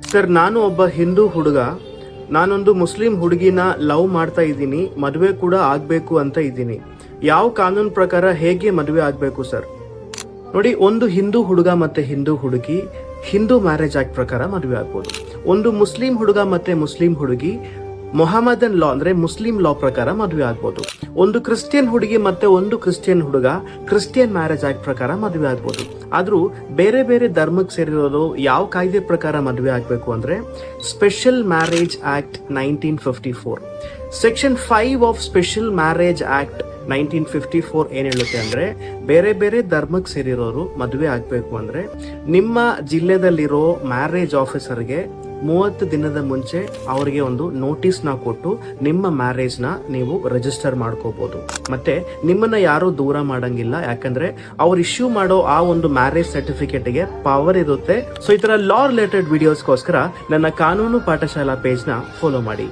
Sir, ನಾನು ಒಬ್ಬ ಹಿಂದೂ ಹುಡುಗ. ನಾನೊಂದು ಮುಸ್ಲಿಂ ಹುಡುಗಿನ ಲವ್ ಮಾಡ್ತಾ ಇದ್ದೀನಿ, ಮದುವೆ ಕೂಡ ಆಗ್ಬೇಕು ಅಂತ ಇದ್ದೀನಿ. ಯಾವ ಕಾನೂನು ಪ್ರಕಾರ ಹೇಗೆ ಮದುವೆ ಆಗ್ಬೇಕು ಸರ್? ನೋಡಿ, ಒಂದು ಹಿಂದೂ ಹುಡುಗ ಮತ್ತೆ ಹಿಂದೂ ಹುಡುಗಿ ಹಿಂದೂ ಮ್ಯಾರೇಜ್ ಆಕ್ಟ್ ಪ್ರಕಾರ ಮದುವೆ ಆಗ್ಬೋದು. ಒಂದು ಮುಸ್ಲಿಂ ಹುಡುಗ ಮತ್ತೆ ಮುಸ್ಲಿಂ ಹುಡುಗಿ ಮೊಹಮ್ಮದನ್ ಲಾ ಅಂದ್ರೆ ಮುಸ್ಲಿಂ ಲಾ ಪ್ರಕಾರ ಮದುವೆ ಆಗ್ಬೋದು. ಒಂದು ಕ್ರಿಶ್ಚಿಯನ್ ಹುಡುಗಿ ಮತ್ತೆ ಒಂದು ಕ್ರಿಶ್ಚಿಯನ್ ಹುಡುಗ ಕ್ರಿಶ್ಚಿಯನ್ ಮ್ಯಾರೇಜ್ ಆಕ್ಟ್ ಪ್ರಕಾರ ಮದುವೆ ಆಗ್ಬೋದು. ಆದ್ರೂ ಬೇರೆ ಬೇರೆ ಧರ್ಮಕ್ಕೆ ಸೇರಿರೋದು ಯಾವ ಕಾಯ್ದೆ ಪ್ರಕಾರ ಮದುವೆ ಆಗ್ಬೇಕು ಅಂದ್ರೆ special marriage act 1954 section 5 of special marriage act 1954 ಏನ್ ಹೇಳುತ್ತೆ ಅಂದ್ರೆ, ಬೇರೆ ಬೇರೆ ಧರ್ಮಕ್ಕೆ ಸೇರಿರೋರು ಮದುವೆ ಆಗ್ಬೇಕು ಅಂದ್ರೆ ನಿಮ್ಮ ಜಿಲ್ಲೆದಲ್ಲಿರೋ ಮ್ಯಾರೇಜ್ ಆಫೀಸರ್ಗೆ 30 ದಿನದ ಮುಂಚೆ ಅವರಿಗೆ ಒಂದು ನೋಟಿಸ್ ನ ಕೊಟ್ಟು ನಿಮ್ಮ ಮ್ಯಾರೇಜ್ ನ ನೀವು ರಿಜಿಸ್ಟರ್ ಮಾಡ್ಕೋಬಹುದು. ಮತ್ತೆ ನಿಮ್ಮನ್ನ ಯಾರು ದೂರ ಮಾಡಂಗಿಲ್ಲ, ಯಾಕಂದ್ರೆ ಅವ್ರು ಇಶ್ಯೂ ಮಾಡೋ ಆ ಒಂದು ಮ್ಯಾರೇಜ್ ಸರ್ಟಿಫಿಕೇಟ್ ಗೆ ಪವರ್ ಇರುತ್ತೆ. ಸೊ ಈ ತರ ಲಾ ರಿಲೇಟೆಡ್ ವಿಡಿಯೋಸ್ಗೋಸ್ಕರ ನನ್ನ ಕಾನೂನು ಪಾಠಶಾಲಾ ಪೇಜ್ ನ ಫಾಲೋ ಮಾಡಿ.